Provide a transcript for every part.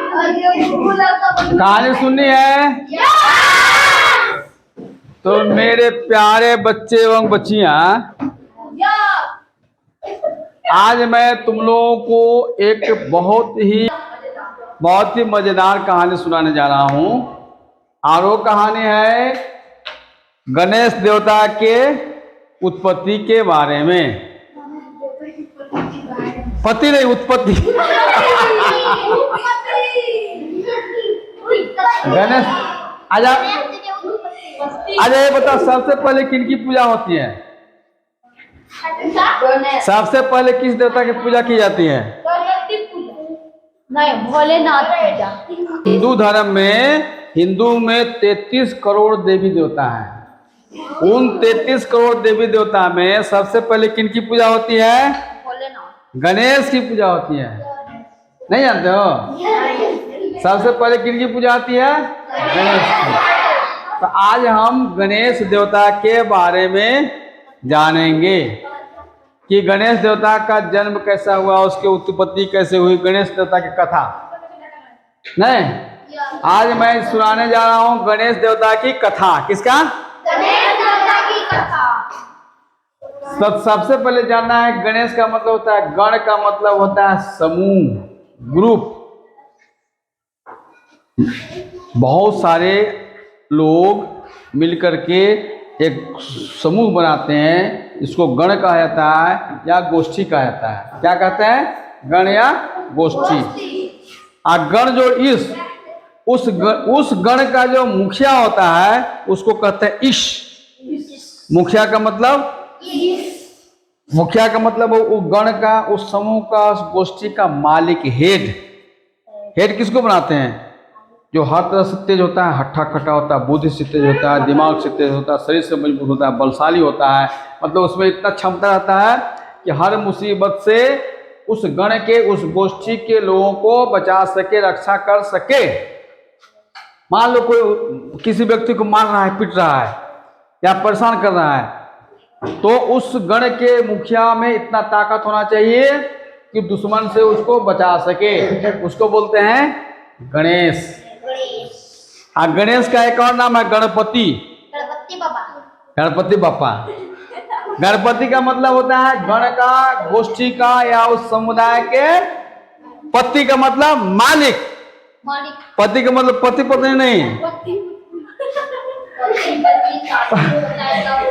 कहानी सुननी है? तो मेरे प्यारे बच्चे एवं बच्चियां, आज मैं तुम लोगों को एक बहुत ही मजेदार कहानी सुनाने जा रहा हूं। और वो कहानी है गणेश देवता के उत्पत्ति के बारे में। पति नहीं, उत्पत्ति। गणेश आजा ये बता, सबसे पहले किनकी पूजा होती है? सबसे पहले किस देवता की पूजा की जाती है? नहीं, भोलेनाथ पूजा। हिंदू में 33 करोड़ देवी देवता हैं। उन 33 करोड़ देवी देवता में सबसे पहले किनकी पूजा होती है? भोलेनाथ। गणेश की पूजा होती है। नहीं जानते हो? सबसे पहले किनकी पूजा होती है? गणेश की। तो आज हम गणेश देवता के बारे में जानेंगे कि गणेश देवता का जन्म कैसा हुआ, उसकी उत्पत्ति कैसे हुई, गणेश देवता की कथा। नहीं, आज मैं सुनाने जा रहा हूं गणेश देवता की कथा। किसका? गणेश देवता की कथा। सबसे पहले जानना है गणेश का मतलब होता है, गण का मतलब होता है समूह, ग्रुप। बहुत सारे लोग मिलकर के एक समूह बनाते हैं, इसको गण कहा जाता है या गोष्ठी कहा जाता है। क्या कहते हैं? गण या गोष्ठी। और गण जो उस गण का जो मुखिया होता है उसको कहते हैं ईश। मुखिया का मतलब वो गण का, उस समूह का, उस गोष्ठी का मालिक, हेड किसको बनाते हैं? जो हर तरह से तेज होता है, हट्ठा कट्टा होता है, बुद्धि से तेज होता है, दिमाग से तेज होता है, शरीर से मजबूत होता है, बलशाली होता है। मतलब उसमें इतना क्षमता रहता है कि हर मुसीबत से उस गण के, उस गोष्ठी के लोगों को बचा सके, रक्षा कर सके। मान लो कोई किसी व्यक्ति को मार रहा है, पीट रहा है या परेशान कर रहा है, तो उस गण के मुखिया में इतना ताकत होना चाहिए कि दुश्मन से उसको बचा सके। उसको बोलते हैं गणेश। और गणेश का एक और नाम है गणपति बापा। गणपति का मतलब होता है गण का, गोष्ठी का या उस समुदाय के। पति का मतलब मालिक। पति का मतलब पति पत्नी नहीं,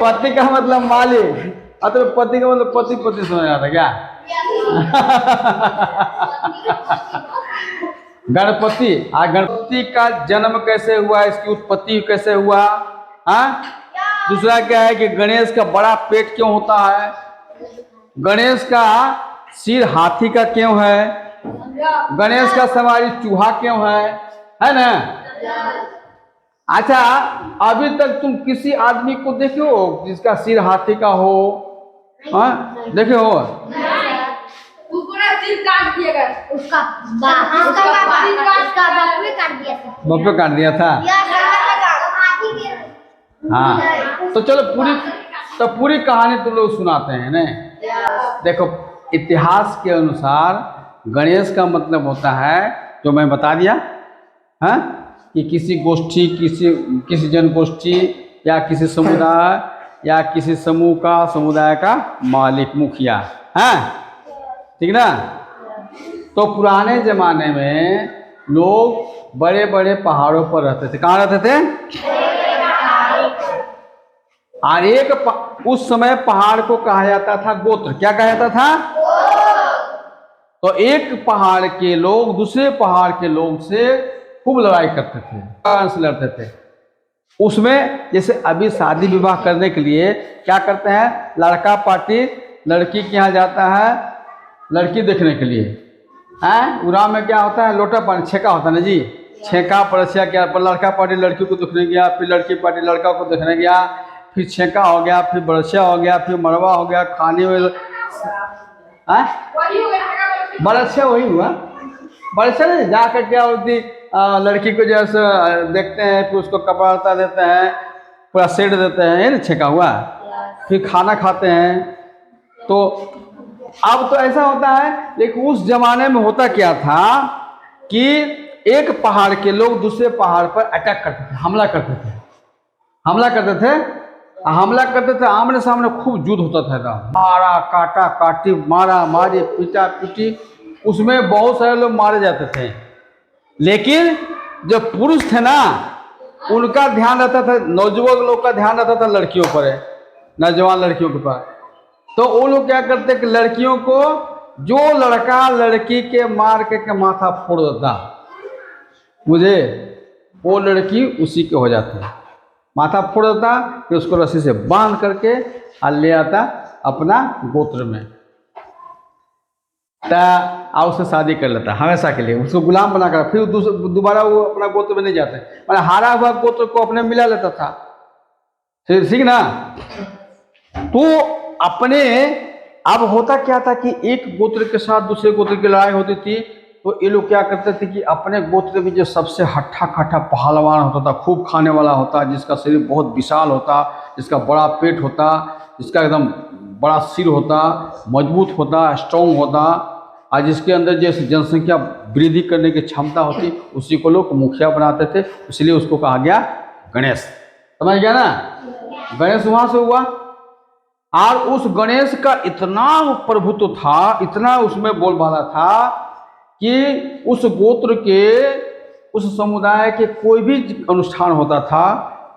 पति का मतलब मालिक। अतः पति का मतलब पति पति सुना जाता है क्या? गणपति। गणपति का जन्म कैसे हुआ, इसकी उत्पत्ति कैसे हुआ? दूसरा क्या है कि गणेश का बड़ा पेट क्यों होता है? गणेश का सिर हाथी का क्यों है? गणेश का सवारी चूहा क्यों है ना? अच्छा, अभी तक तुम किसी आदमी को देखे हो जिसका सिर हाथी का हो? देखे हो? उसका बाप काट दिया था। हाँ, तो चलो पूरी कहानी तुम लोग सुनाते हैं ना। देखो, इतिहास के अनुसार गणेश का मतलब होता है, जो मैं बता दिया, कि किसी गोष्ठी, किसी जनगोष्ठी या किसी समुदाय या किसी समुदाय का मालिक, मुखिया है। ठीक ना? तो पुराने जमाने में लोग बड़े बड़े पहाड़ों पर रहते थे। कहाँ रहते थे? और उस समय पहाड़ को कहा जाता था गोत्र। क्या कहा जाता था? तो एक पहाड़ के लोग दूसरे पहाड़ के लोग से खूब लड़ाई करते थे, लड़ते थे। उसमें जैसे अभी शादी विवाह करने के लिए क्या करते हैं, लड़का पार्टी लड़की के यहाँ जाता है लड़की देखने के लिए। उराव में क्या होता है, लोटा पानी, छेका होता है ना जी, छेका परसिया क्या, पर लड़का पार्टी लड़की को देखने गया, फिर लड़की पार्टी लड़का को देखने गया, फिर छेका हो गया, फिर बरसिया हो गया, फिर मरवा हो गया, खाने में बरसिया वही हुआ। बरसिया नहीं, जाकर क्या होती, लड़की को जैसे देखते हैं, फिर उसको कपड़ा लत्ता देते हैं, पूरा सेट देते हैं, ये ना छेका हुआ। फिर खाना खाते हैं। तो अब तो ऐसा होता है, लेकिन उस जमाने में होता क्या था कि एक पहाड़ के लोग दूसरे पहाड़ पर अटैक करते थे, हमला करते थे, हमला करते थे, आमने सामने खूब युद्ध होता था एकदम, मारा काटा काटी, मारा मारी, पीटा पीटी, उसमें बहुत सारे लोग मारे जाते थे। लेकिन जो पुरुष थे ना, उनका ध्यान रहता था, नौजवान लोग का ध्यान रहता था लड़कियों पर, नौजवान लड़कियों के पास। तो वो लोग क्या करते कि लड़कियों को, जो लड़का लड़की के मार के माथा फोड़ देता मुझे, वो लड़की उसी के हो जाती है, माथा फोड़ देता, फिर उसको रस्सी से बांध करके और ले आता अपना गोत्र में, उससे शादी कर लेता हमेशा के लिए, उसको गुलाम बनाकर, फिर दोबारा वो अपना गोत्र में नहीं जाते, मैंने हारा हुआ गोत्र को अपने मिला लेता था, ठीक ना। तो अपने, अब होता क्या था कि एक गोत्र के साथ दूसरे गोत्र की लड़ाई होती थी, तो ये लोग क्या करते थे कि अपने गोत्र में जो सबसे हट्ठा कट्ठा पहलवान होता था, खूब खाने वाला होता, जिसका शरीर बहुत विशाल होता, जिसका बड़ा पेट होता, जिसका एकदम बड़ा सिर होता, मजबूत होता, स्ट्रॉन्ग होता, और जिसके अंदर जैसे जनसंख्या वृद्धि करने की क्षमता होती, उसी को लोग मुखिया बनाते थे, इसलिए उसको कहा गया गणेश। समझ गया ना, गणेश वहाँ से हुआ। और उस गणेश का इतना प्रभुत्व था, इतना उसमें बोलबाला था कि उस गोत्र के, उस समुदाय के कोई भी अनुष्ठान होता था,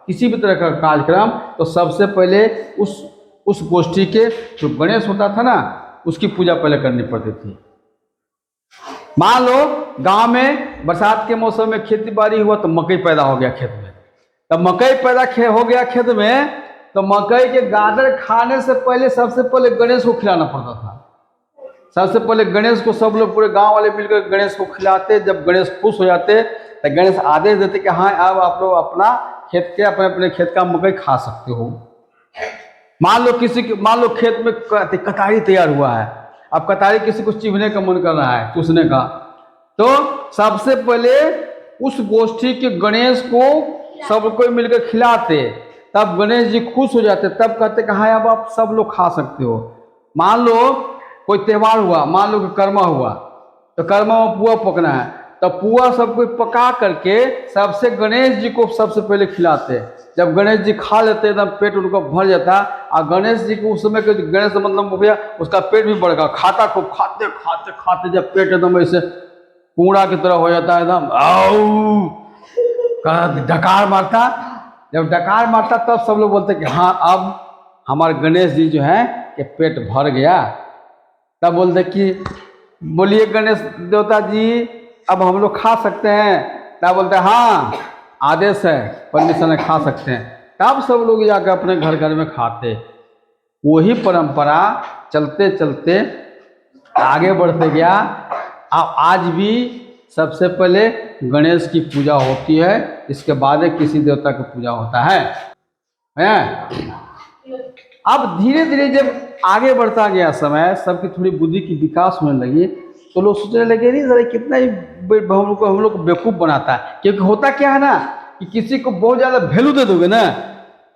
किसी भी तरह का कार्यक्रम, तो सबसे पहले उस गोष्ठी के जो गणेश होता था ना, उसकी पूजा पहले करनी पड़ती थी। मान लो गांव में बरसात के मौसम में खेती बाड़ी हुआ, तो मकई पैदा हो गया खेत में, तब मकई पैदा हो गया खेत में, तो मकई के गाजर खाने से पहले सबसे पहले गणेश को खिलाना पड़ता था। सबसे पहले गणेश को सब लोग, पूरे गांव वाले मिलकर गणेश को खिलाते। जब गणेश खुश हो जाते तो गणेश आदेश देते कि हाँ, अब आप लोग अपना खेत के, अपने खेत का मकई खा सकते हो। मान लो खेत में कटारी तैयार हुआ है, अब कटारी किसी को चिढ़ने का मन कर रहा है, चूसने का, तो सबसे पहले उस गोष्ठी के गणेश को सब कोई मिलकर खिलाते, तब गणेश जी खुश हो जाते, तब कहते कि हाँ, अब आप सब लोग खा सकते हो। मान लो कोई त्यौहार हुआ, मान लो कि कर्मा हुआ, तो कर्मा में पुआ पकना है, तो पुआ सब कोई पका करके सबसे गणेश जी को सबसे पहले खिलाते। जब गणेश जी खा लेते, एकदम पेट उनका भर जाता, और गणेश जी को उस समय के गणेश मतलब मुखिया, उसका पेट भी बढ़ गया, खाता खूब, खाते खाते खाते जब पेट एकदम ऐसे कूड़ा की तरह हो जाता है, एकदम आओ डकार मारता। जब डकार मारता तब सब लोग बोलते कि हाँ, अब हमारे गणेश जी जो है कि पेट भर गया। तब बोलते कि बोलिए गणेश देवता जी, अब हम लोग खा सकते हैं। तब बोलते हाँ, आदेश है, परमिशन है, खा सकते हैं। तब सब लोग जाकर अपने घर घर में खाते। वही परंपरा चलते चलते आगे बढ़ते गया। अब आज भी सबसे पहले गणेश की पूजा होती है, इसके बाद किसी देवता की पूजा होता है। अब धीरे धीरे जब आगे बढ़ता गया समय, सबकी थोड़ी बुद्धि की विकास होने लगी, तो लोग सोचने लगे नहीं जरा कितना ही हम लोग को बेवकूफ़ बनाता है। क्योंकि होता क्या है ना कि किसी को बहुत ज़्यादा वैल्यू दे दोगे ना,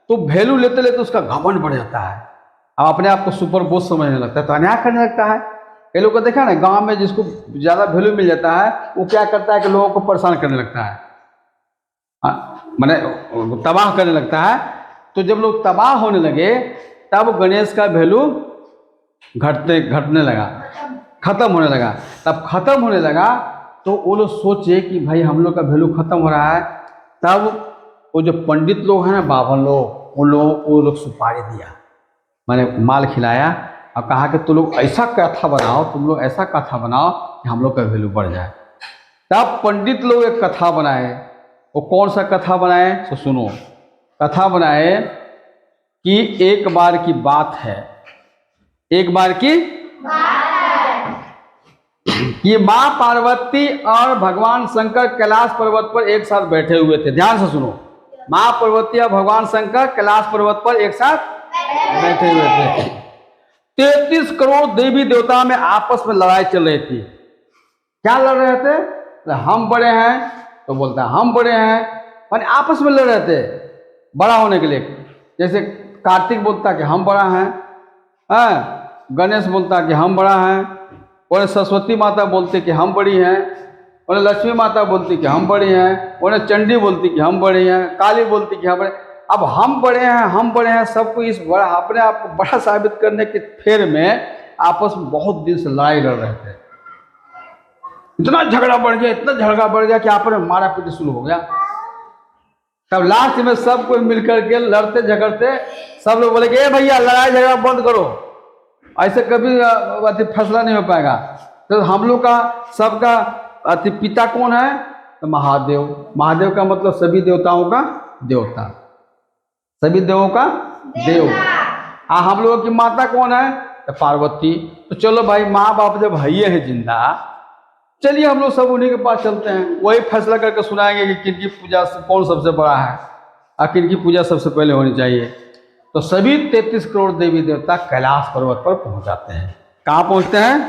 तो वैल्यू लेते लेते उसका घमंड बढ़ जाता है, अब अपने आप को सुपर बोस समझने लगता है, तो अन्याय करने लगता है। कई लोग को देखा ना, गांव में जिसको ज़्यादा वैल्यू मिल जाता है, वो क्या करता है कि लोगों को परेशान करने लगता है, माने तबाह करने लगता है। तो जब लोग तबाह होने लगे, तब गणेश का वैल्यू घटने लगा, खत्म होने लगा। तब खत्म होने लगा तो वो लोग सोचे कि भाई हम लोग का वैल्यू खत्म हो रहा है। तब वो जो पंडित लोग हैं ना, बाभन लोग, वो लोग सुपारी दिया, मैंने माल खिलाया और कहा कि तुम लोग ऐसा कथा बनाओ, तुम लोग ऐसा कथा बनाओ कि हम लोग का वैल्यू बढ़ जाए। तब पंडित लोग एक कथा बनाए। वो कौन सा कथा बनाए, तो सुनो। कथा बनाए कि एक बार की बात है, एक बार की कि माँ पार्वती और भगवान शंकर कैलाश पर्वत पर एक साथ बैठे हुए थे। ध्यान से सुनो, माँ पार्वती और भगवान शंकर कैलाश पर्वत पर एक साथ बैठे हुए थे। 33 करोड़ देवी देवता में आपस में लड़ाई चल रही थी। क्या लड़ रहे थे, हम बड़े हैं तो बोलता है हम बड़े हैं, माने आपस में लड़ रहे थे बड़ा होने के लिए। जैसे कार्तिक बोलता कि हम बड़ा हैं, गणेश बोलता कि हम बड़ा हैं, और सरस्वती माता बोलते कि हम बड़ी हैं, उन्हें लक्ष्मी माता बोलती कि हम बड़े हैं, उन्हें चंडी बोलती कि हम बड़े हैं, काली बोलती कि हम बड़े। अब हम बड़े हैं सबको इस बड़ा अपने आप को बड़ा साबित करने के फेर में आपस में बहुत दिन से लड़ाई लड़ रहे थे। इतना झगड़ा बढ़ गया कि आपस में मारा पीटी शुरू हो गया। तब लास्ट में सब कोई मिलकर के लड़ते झगड़ते सब लोग बोले कि ए भैया लड़ाई झगड़ा बंद करो, ऐसे कभी फैसला नहीं हो पाएगा। तो हम लोग का सबका पिता कौन है? तो महादेव। महादेव का मतलब सभी देवताओं का देवता, सभी देवों का देव। हम लोगों की माता कौन है? तो पार्वती। तो चलो भाई, माँ बाप जब है है जिंदा, चलिए हम लोग सब उन्हीं के पास चलते हैं, वही फैसला करके सुनाएंगे कि किनकी पूजा कौन सबसे बड़ा है और किनकी पूजा सबसे पहले होनी चाहिए। तो सभी 33 करोड़ देवी देवता कैलाश पर्वत पर पहुंच जाते हैं। कहाँ पहुंचते हैं?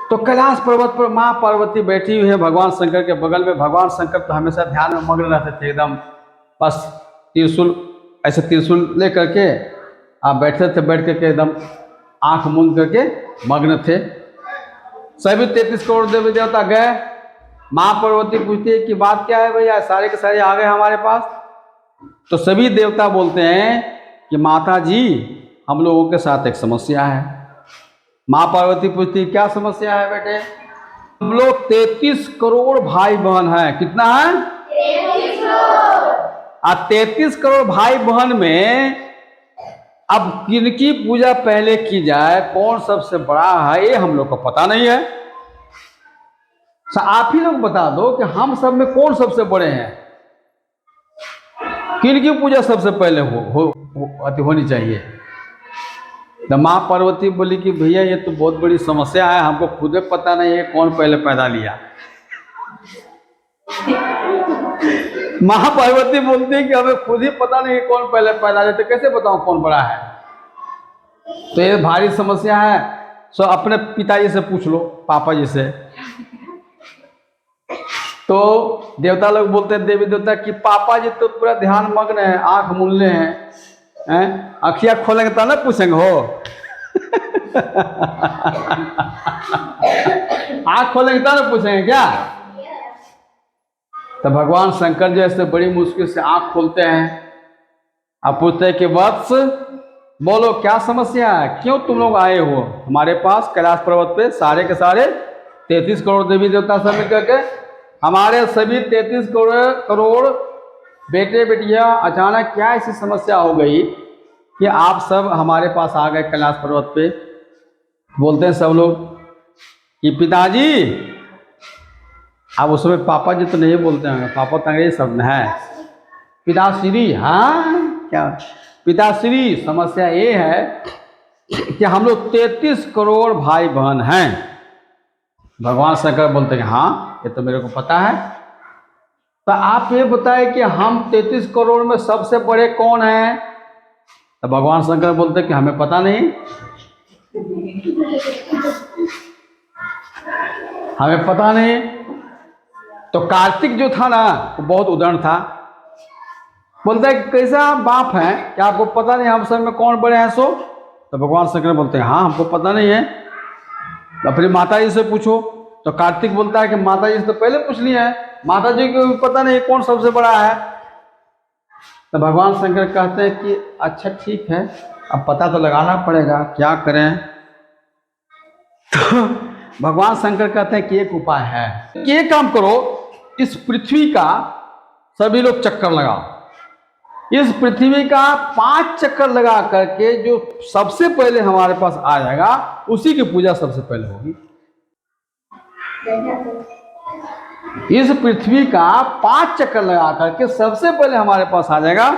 तो कैलाश पर्वत पर माँ पार्वती बैठी हुई है भगवान शंकर के बगल में। भगवान शंकर तो हमेशा ध्यान में मग्न रहते थे, एकदम बस त्रिशूल ऐसे त्रिशूल ले करके आप बैठे थे, बैठ करके एकदम आंख मूंद करके मग्न थे। सभी 33 करोड़ देवी देवता गए। माँ पार्वती पूछती है कि बात क्या है भैया, सारे के सारे आ गए हमारे पास। तो सभी देवता बोलते हैं कि माता जी हम लोगों के साथ एक समस्या है। माँ पार्वती पूछती क्या समस्या है बेटे? हम लोग 33 करोड़ भाई बहन हैं। कितना है? 33 करोड़। 33 करोड़ भाई बहन में अब किनकी पूजा पहले की जाए, कौन सबसे बड़ा है, ये हम लोग को पता नहीं है। आप ही लोग बता दो कि हम सब में कौन सबसे बड़े हैं, किनकी पूजा सबसे पहले होनी चाहिए। तो माँ पार्वती बोली कि भैया ये तो बहुत बड़ी समस्या है, हमको खुद पता नहीं है कौन पहले पैदा लिया। माँ पार्वती बोलती है कि हमें खुद ही पता नहीं कौन पहले पैदा लिया, तो कैसे बताऊं कौन बड़ा है? तो ये भारी समस्या है, सो अपने पिताजी से पूछ लो, पापा जी से। तो देवता लोग बोलते हैं, देवी देवता कि पापा जी तो पूरा ध्यान मग्न है, आंख मूंदे हैं, अखियां खोलेंगे तो ना पूछेंगे हो। आंख खोलेंगे तो ना पूछेंगे क्या? तो भगवान शंकर जी ऐसे बड़ी मुश्किल से आंख खोलते हैं। अब पूछते हैं कि वत्स बोलो क्या समस्या है, क्यों तुम लोग आए हो हमारे पास कैलाश पर्वत पे? सारे के सारे 33 करोड़ देवी देवता सब मिल करके, हमारे सभी 33 करोड़ बेटे बेटियां, अचानक क्या ऐसी समस्या हो गई कि आप सब हमारे पास आ गए कैलाश पर्वत पे? बोलते हैं सब लोग कि पिताजी। अब उसमें पापा जी तो नहीं बोलते हैं, पापा तो अंग्रेजी शब्द है। पिताश्री, हाँ क्या पिताश्री, समस्या ये है कि हम लोग 33 करोड़ भाई बहन हैं। भगवान शंकर बोलते हैं हाँ ये तो मेरे को पता है। तो आप ये बताएं कि हम 33 करोड़ में सबसे बड़े कौन हैं? तो भगवान शंकर बोलते हैं कि हमें पता नहीं, हमें पता नहीं। तो कार्तिक जो था ना वो बहुत उदाहरण था, बोलता है कि कैसा आप बाप हैं कि आपको पता नहीं हम सब में कौन बड़े हैं सो? तो भगवान शंकर बोलते हैं हाँ हमको पता नहीं है, तो अपनी माता जी से पूछो। तो कार्तिक बोलता है कि माता जी से तो पहले पूछ लिया है, माता जी को पता नहीं कौन सबसे बड़ा है। तो भगवान शंकर कहते हैं कि अच्छा ठीक है, अब पता तो लगाना पड़ेगा, क्या करें? तो भगवान शंकर कहते हैं कि एक उपाय है कि एक काम करो, इस पृथ्वी का सभी लोग चक्कर लगाओ, इस पृथ्वी का 5 चक्कर लगा करके जो सबसे पहले हमारे पास आ जाएगा उसी की पूजा सबसे पहले होगी। इस पृथ्वी का 5 चक्कर लगा करके सबसे पहले हमारे पास आ जाएगा,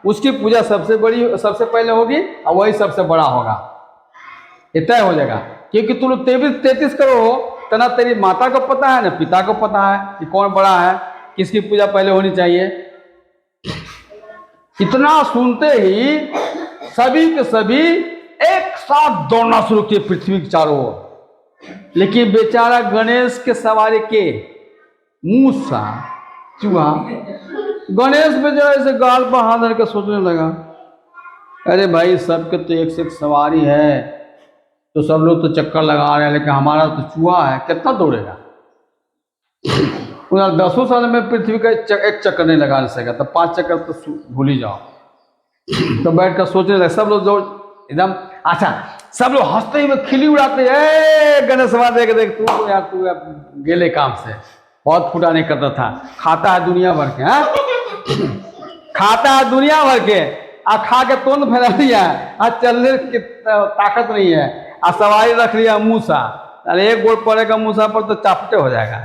उसकी पूजा सबसे सबसे पहले होगी और वही सबसे बड़ा होगा। ये तय हो जाएगा, क्योंकि तुम 33 करोड़ हो, तो ना तेरी माता को पता है ना पिता को पता है कि कौन बड़ा है, किसकी पूजा पहले होनी चाहिए। इतना सुनते ही सभी के सभी एक साथ दौड़ना शुरू किए पृथ्वी के चारों ओर। लेकिन बेचारा गणेश के सवारी के मूसा चूहा, गणेश बेचारा ऐसे गाल पर हाथ धर के सोचने लगा, अरे भाई सबके तो एक से एक सवारी है, तो सब लोग तो चक्कर लगा रहे हैं, लेकिन हमारा तो चूहा है, कितना दौड़ेगा। 10 साल में पृथ्वी का एक चक्कर नहीं लगा सकेगा, तो 5 चक्कर तो भूल ही जाओ। तो बैठ कर सोचने लगे सब लोग, जो एकदम अच्छा, सब लोग हंसते हुए खिली उड़ाते हैं, गणेश देख देख तू यार, तू गेले काम से बहुत फुटा नहीं करता था, खाता है दुनिया भर के, हाँ खाता है दुनिया भर के, आ खा के तोंद फैला लिया, आज चलने की ताकत नहीं है, आ सवारी रख लिया मूसा, अरे एक गोल पड़ेगा मूसा पर तो चापटे हो जाएगा।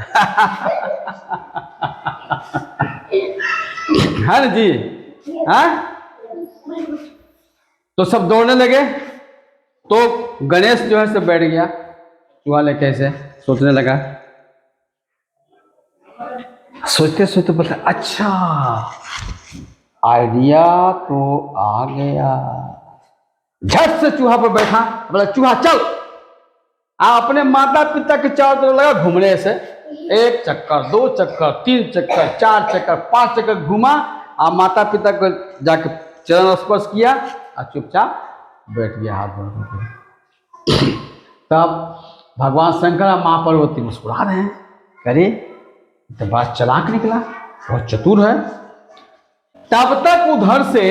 है ना जी, हाँ। तो सब दौड़ने लगे, तो गणेश जो है से बैठ गया चूहा लेके, ऐसे सोचने लगा, सोचते सोचते बोलते अच्छा आइडिया तो आ गया। झट से चूहा पर बैठा, बोला चूहा चल, अपने माता पिता के चारों तरफ लगा घूमने से, 1 चक्कर 2 चक्कर 3 चक्कर 4 चक्कर 5 चक्कर घुमा, और माता पिता को जाके चरण स्पर्श किया और चुपचाप बैठ गया हाथ जोड़ के। तब भगवान शंकर और माँ पार्वती मुस्कुरा रहे हैं, अरे तो बात चालाक निकला, बहुत चतुर है। तब तक उधर से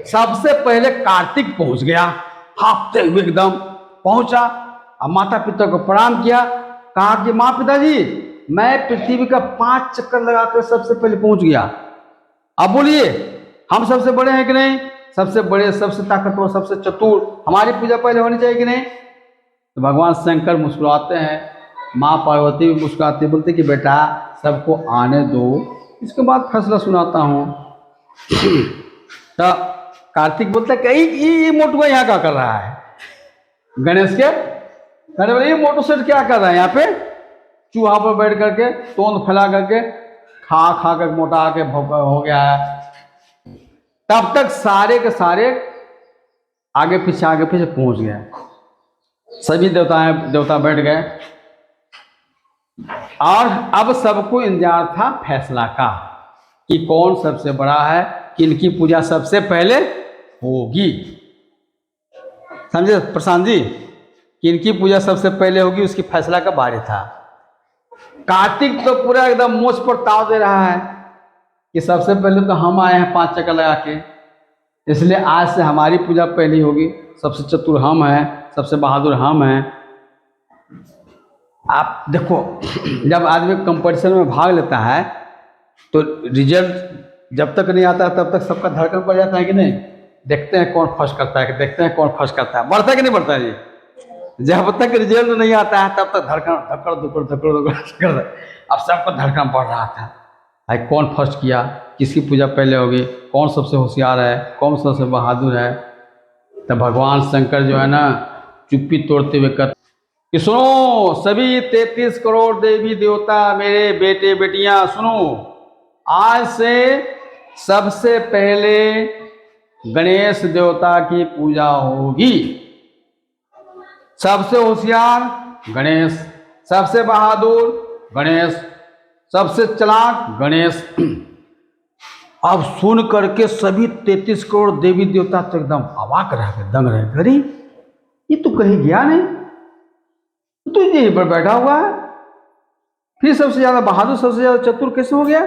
सबसे पहले कार्तिक पहुंच गया, हांफते हुए एकदम पहुंचा और माता पिता को प्रणाम किया, कहा कि माँ पिताजी मैं पृथ्वी का 5 चक्कर लगाकर सबसे पहले पहुंच गया, अब बोलिए हम सबसे बड़े हैं कि नहीं, सबसे बड़े, सबसे ताकतवर, सबसे चतुर, हमारी पूजा पहले होनी चाहिए कि नहीं। तो भगवान शंकर मुस्कुराते हैं, माँ पार्वती भी मुस्कुराती, बोलते कि बेटा सबको आने दो, इसके बाद फैसला सुनाता हूँ। तो कार्तिक बोलता है कि ये मोटू यहाँ क्या कर रहा है, गणेश के कहने बोले ये मोटू सेठ क्या कर रहा है यहाँ पे, चूहा पर बैठ करके तोंद फैला करके खा खा कर मोटा के हो गया है। तब तक सारे के सारे आगे पीछे पहुंच गए, सभी देवता बैठ गए, और अब सबको इंतजार था फैसला का कि कौन सबसे बड़ा है, किनकी पूजा सबसे पहले होगी। समझे प्रशांत जी, किनकी पूजा सबसे पहले होगी उसकी फैसला का बारी था। कार्तिक तो पूरा एकदम मोछ पर ताव दे रहा है कि सबसे पहले तो हम आए हैं 5 चक्कर लगा के, इसलिए आज से हमारी पूजा पहली होगी, सबसे चतुर हम हैं, सबसे बहादुर हम हैं। आप देखो जब आदमी कंपटीशन में भाग लेता है तो रिजल्ट जब तक नहीं आता तब तक सबका धड़कन पड़ जाता है कि नहीं, देखते हैं कौन फर्स्ट करता है, देखते हैं कौन फर्स्ट करता है, बढ़ता है कि नहीं बढ़ता है जी। जब तक रिजल्ट नहीं आता है तब तक धड़कन धक्कड़, अब सबका धड़कन बढ़ रहा था, भाई कौन फर्स्ट किया, किसकी पूजा पहले होगी, कौन सबसे होशियार है, कौन सबसे बहादुर है। तब भगवान शंकर जो है ना चुप्पी तोड़ते हुए कहते कि सुनो सभी 33 करोड़ देवी देवता, मेरे बेटे बेटियां सुनो, आज से सबसे पहले गणेश देवता की पूजा होगी। सबसे होशियार गणेश, सबसे बहादुर गणेश, सबसे चालाक गणेश। अब सुन करके सभी 33 करोड़ देवी देवता तो एकदम अवाक रह गए, दंग रहे, अरे ये तो कहीं गया नहीं, तो यहीं पर बैठा हुआ है, फिर सबसे ज्यादा बहादुर, सबसे ज्यादा चतुर कैसे हो गया,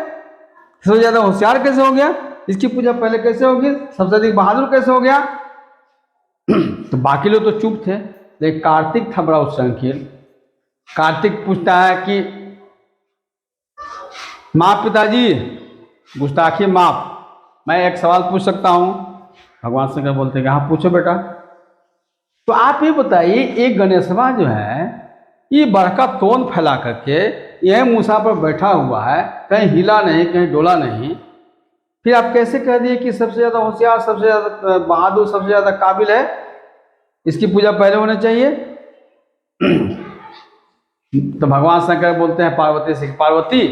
सबसे ज्यादा होशियार कैसे हो गया, इसकी पूजा पहले कैसे होगी, सबसे अधिक बहादुर कैसे हो गया। तो बाकी लोग तो चुप थे, लेकिन कार्तिक था बड़ा उत्संगीन। कार्तिक पूछता है कि माँ पिताजी गुस्ताखी माफ, मैं एक सवाल पूछ सकता हूँ। भगवान शंकर बोलते हैं कि हाँ पूछो बेटा। तो आप ये बताइए, एक गणेशवा जो है ये बड़का तोंद फैला करके यह मूसा पर बैठा हुआ है, कहीं हिला नहीं, कहीं डोला नहीं, फिर आप कैसे कह दिए कि सबसे ज़्यादा होशियार, सबसे ज़्यादा बहादुर, सबसे ज़्यादा काबिल है, इसकी पूजा पहले होनी चाहिए। तो भगवान शंकर बोलते हैं पार्वती से, पार्वती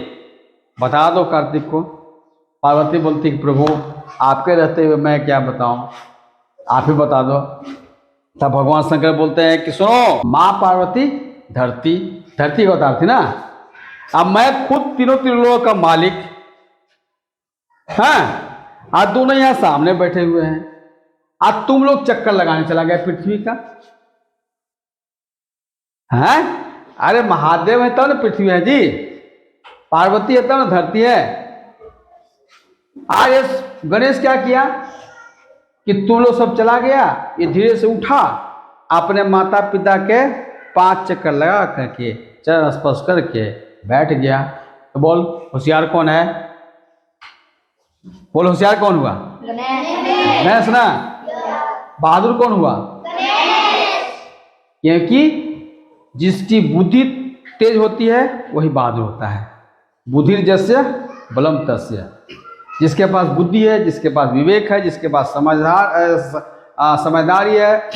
बता दो कार्तिक को। पार्वती बोलती कि प्रभु आपके रहते हुए मैं क्या बताऊं, आप ही बता दो। तब भगवान शंकर बोलते हैं कि सुनो माँ पार्वती धरती का अवतार थी ना, अब मैं खुद तीनों त्रिलोक का मालिक, हाँ आज दोनों यहाँ सामने बैठे हुए हैं, आज तुम लोग चक्कर लगाने चला गया पृथ्वी का, हैं? अरे महादेव है तब ना पृथ्वी है जी, पार्वती है तब ना धरती है। आज इस गणेश क्या किया कि तुम लोग सब चला गया, ये धीरे से उठा, अपने माता पिता के 5 चक्कर लगा करके चरण स्पर्श करके बैठ गया। तो बोल होशियार कौन है? बोल होशियार कौन हुआ? गणेश ना। बहादुर कौन हुआ? क्योंकि जिसकी बुद्धि तेज होती है वही बहादुर होता है। बुद्धि जस्य बलम तस्य। जिसके पास बुद्धि है, जिसके पास विवेक है, जिसके पास समझदारी है,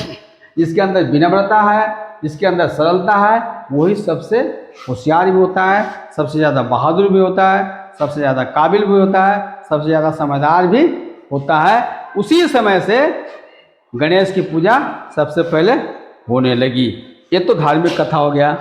जिसके अंदर विनम्रता है, जिसके अंदर सरलता है, वही सबसे होशियार भी होता है, सबसे ज़्यादा बहादुर भी होता है, सबसे ज़्यादा काबिल भी होता है, सबसे ज़्यादा समझदार भी होता है। उसी समय से गणेश की पूजा सबसे पहले होने लगी। ये तो धार्मिक कथा हो गया।